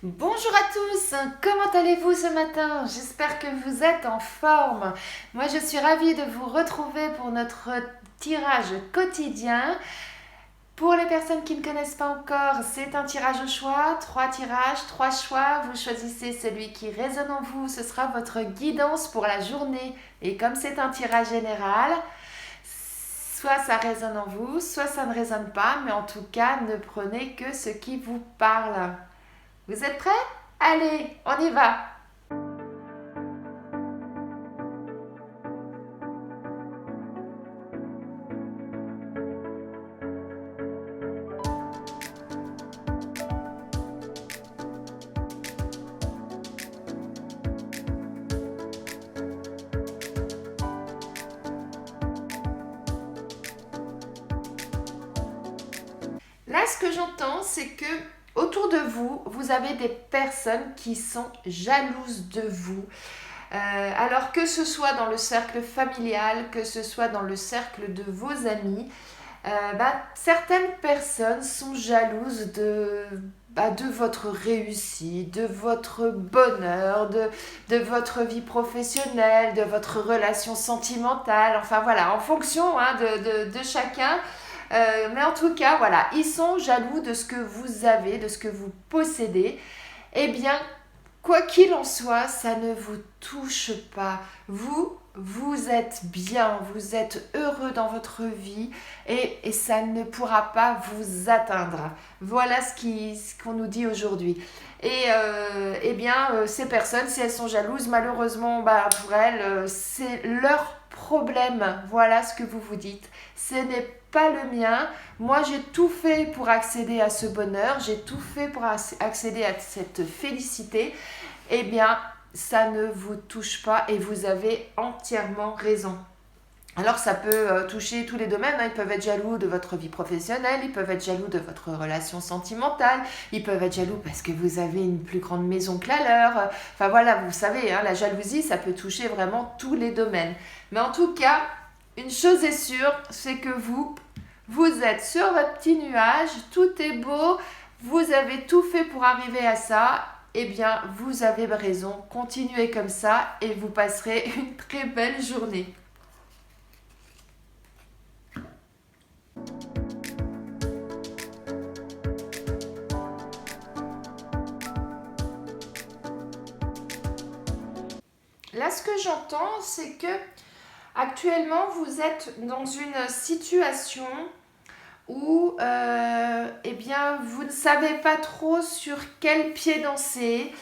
Bonjour à tous, comment allez-vous ce matin? J'espère que vous êtes en forme. Moi je suis ravie de vous retrouver pour notre tirage quotidien. Pour les personnes qui ne connaissent pas encore, c'est un tirage au choix, 3 tirages, 3 choix. Vous choisissez celui qui résonne en vous, ce sera votre guidance pour la journée. Et comme c'est un tirage général, soit ça résonne en vous, soit ça ne résonne pas, mais en tout cas ne prenez que ce qui vous parle. Vous êtes prêts? Allez, on y va! Là, ce que j'entends, c'est que autour de vous, vous avez des personnes qui sont jalouses de vous. Alors que ce soit dans le cercle familial, que ce soit dans le cercle de vos amis, certaines personnes sont jalouses de votre réussite, de votre bonheur, de votre vie professionnelle, de votre relation sentimentale, enfin voilà, en fonction de chacun. Mais en tout cas, voilà, ils sont jaloux de ce que vous avez, de ce que vous possédez. Eh bien, quoi qu'il en soit, ça ne vous touche pas. Vous êtes bien, vous êtes heureux dans votre vie et ça ne pourra pas vous atteindre. Voilà ce qu'on nous dit aujourd'hui. Et ces personnes, si elles sont jalouses, malheureusement, pour elles, c'est leur problème. Voilà ce que vous vous dites. Ce n'est pas le mien. Moi, j'ai tout fait pour accéder à ce bonheur. J'ai tout fait pour accéder à cette félicité. Eh bien, ça ne vous touche pas et vous avez entièrement raison. Alors ça peut toucher tous les domaines, hein. Ils peuvent être jaloux de votre vie professionnelle, ils peuvent être jaloux de votre relation sentimentale, ils peuvent être jaloux parce que vous avez une plus grande maison que la leur. Enfin voilà, vous savez, hein, la jalousie, ça peut toucher vraiment tous les domaines. Mais en tout cas, une chose est sûre, c'est que vous êtes sur votre petit nuage, tout est beau, vous avez tout fait pour arriver à ça. Eh bien, vous avez raison, continuez comme ça et vous passerez une très belle journée. Là, ce que j'entends, c'est que actuellement, vous êtes dans une situation où vous ne savez pas trop sur quel pied danser.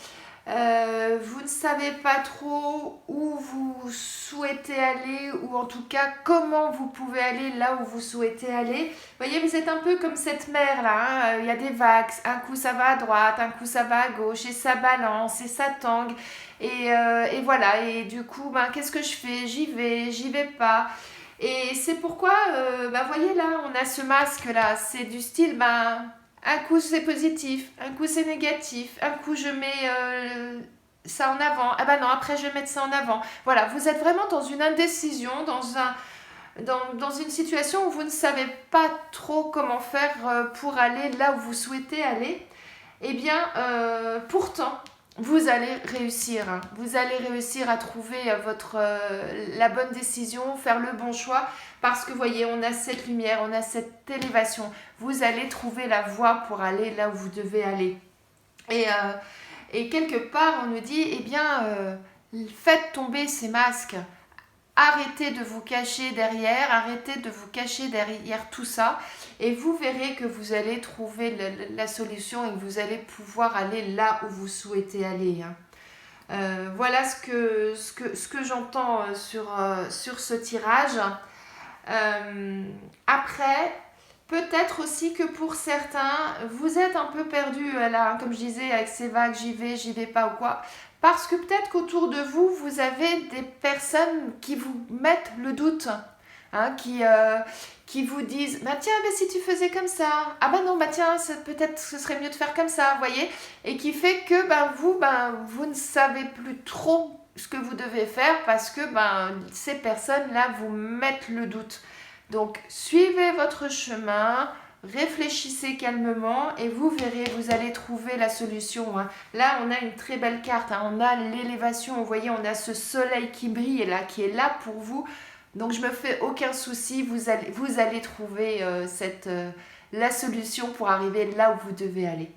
Vous ne savez pas trop où vous souhaitez aller ou en tout cas comment vous pouvez aller là où vous souhaitez aller. Vous voyez, vous êtes un peu comme cette mer là, hein. Il y a des vagues, un coup ça va à droite, un coup ça va à gauche et ça balance et ça tangue. Et voilà, et du coup, qu'est-ce que je fais? J'y vais pas. Et c'est pourquoi, voyez là, on a ce masque là, c'est du style, un coup c'est positif, un coup c'est négatif, un coup je mets ça en avant, ah non, après je vais mettre ça en avant. Voilà, vous êtes vraiment dans une indécision, dans une situation où vous ne savez pas trop comment faire pour aller là où vous souhaitez aller. Eh bien, pourtant, vous allez réussir. Hein. Vous allez réussir à trouver la bonne décision, faire le bon choix, parce que, voyez, on a cette lumière, on a cette élévation. Vous allez trouver la voie pour aller là où vous devez aller. Et quelque part, on nous dit, faites tomber ces masques. Arrêtez de vous cacher derrière, arrêtez de vous cacher derrière tout ça et vous verrez que vous allez trouver la solution et que vous allez pouvoir aller là où vous souhaitez aller. Hein. Voilà ce que j'entends sur ce tirage. Après, peut-être aussi que pour certains, vous êtes un peu perdu là, comme je disais, avec ces vagues, j'y vais pas ou quoi. Parce que peut-être qu'autour de vous, vous avez des personnes qui vous mettent le doute, hein, qui vous disent tiens, si tu faisais comme ça, non, tiens, peut-être ce serait mieux de faire comme ça, vous voyez, et qui fait que vous ne savez plus trop ce que vous devez faire parce que ces personnes-là vous mettent le doute. Donc, suivez votre chemin, réfléchissez calmement et vous verrez, vous allez trouver la solution. Hein. Là, on a une très belle carte, hein. On a l'élévation, vous voyez, on a ce soleil qui brille là, qui est là pour vous. Donc, je me fais aucun souci, vous allez trouver la solution pour arriver là où vous devez aller.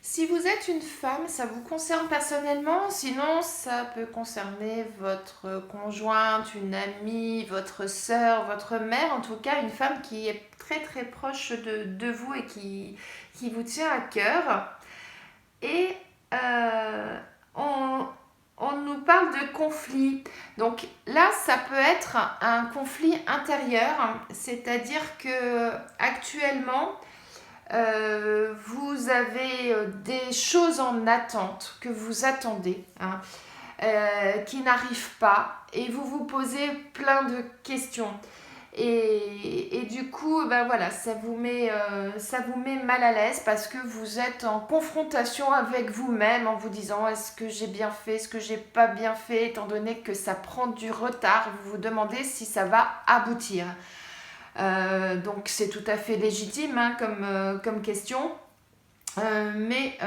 Si vous êtes une femme, ça vous concerne personnellement, sinon ça peut concerner votre conjointe, une amie, votre sœur, votre mère, en tout cas une femme qui est très très proche de vous et qui vous tient à cœur. Et on nous parle de conflit. Donc là, ça peut être un conflit intérieur, c'est-à-dire que actuellement, vous avez des choses en attente que vous attendez, hein, qui n'arrivent pas et vous vous posez plein de questions. Et du coup, ben voilà, ça vous met mal à l'aise parce que vous êtes en confrontation avec vous-même en vous disant est-ce que j'ai bien fait, est-ce que j'ai pas bien fait, étant donné que ça prend du retard, vous vous demandez si ça va aboutir. Donc c'est tout à fait légitime hein, comme question, mais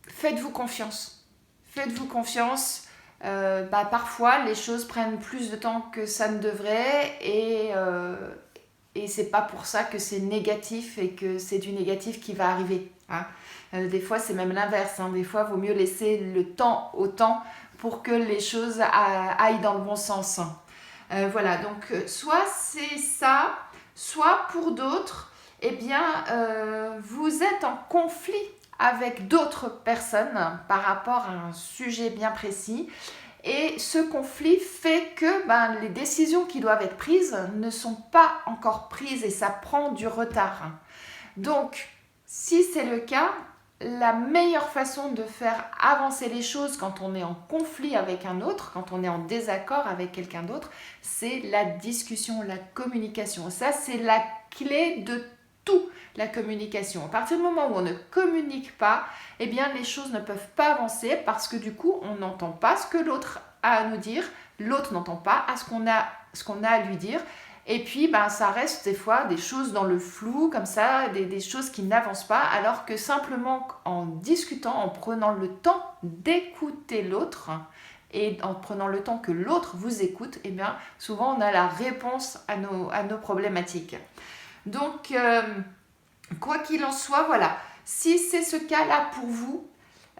faites-vous confiance. Faites-vous confiance. Parfois les choses prennent plus de temps que ça ne devrait et c'est pas pour ça que c'est négatif et que c'est du négatif qui va arriver. Hein. Des fois c'est même l'inverse. Hein. Des fois il vaut mieux laisser le temps au temps pour que les choses aillent dans le bon sens. Voilà, donc soit c'est ça, soit pour d'autres, eh bien, vous êtes en conflit avec d'autres personnes par rapport à un sujet bien précis. Et ce conflit fait que les décisions qui doivent être prises ne sont pas encore prises et ça prend du retard. Donc, si c'est le cas, la meilleure façon de faire avancer les choses quand on est en conflit avec un autre, quand on est en désaccord avec quelqu'un d'autre, c'est la discussion, la communication. Ça, c'est la clé de tout, la communication. À partir du moment où on ne communique pas, eh bien, les choses ne peuvent pas avancer parce que du coup, on n'entend pas ce que l'autre a à nous dire, l'autre n'entend pas ce qu'on a à lui dire. Et puis, ça reste des fois des choses dans le flou, comme ça, des choses qui n'avancent pas, alors que simplement en discutant, en prenant le temps d'écouter l'autre, et en prenant le temps que l'autre vous écoute, eh bien, souvent on a la réponse à nos problématiques. Donc, quoi qu'il en soit, voilà, si c'est ce cas-là pour vous,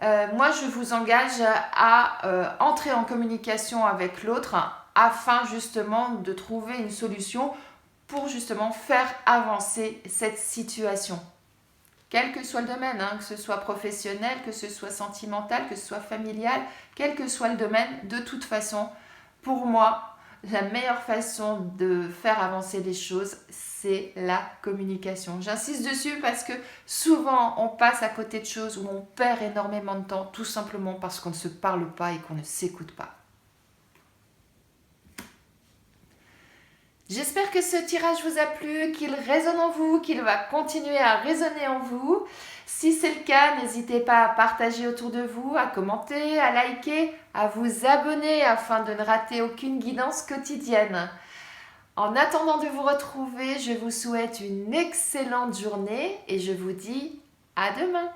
moi je vous engage à entrer en communication avec l'autre, afin justement de trouver une solution pour justement faire avancer cette situation. Quel que soit le domaine, hein, que ce soit professionnel, que ce soit sentimental, que ce soit familial, quel que soit le domaine, de toute façon, pour moi, la meilleure façon de faire avancer les choses, c'est la communication. J'insiste dessus parce que souvent, on passe à côté de choses où on perd énormément de temps, tout simplement parce qu'on ne se parle pas et qu'on ne s'écoute pas. J'espère que ce tirage vous a plu, qu'il résonne en vous, qu'il va continuer à résonner en vous. Si c'est le cas, n'hésitez pas à partager autour de vous, à commenter, à liker, à vous abonner afin de ne rater aucune guidance quotidienne. En attendant de vous retrouver, je vous souhaite une excellente journée et je vous dis à demain.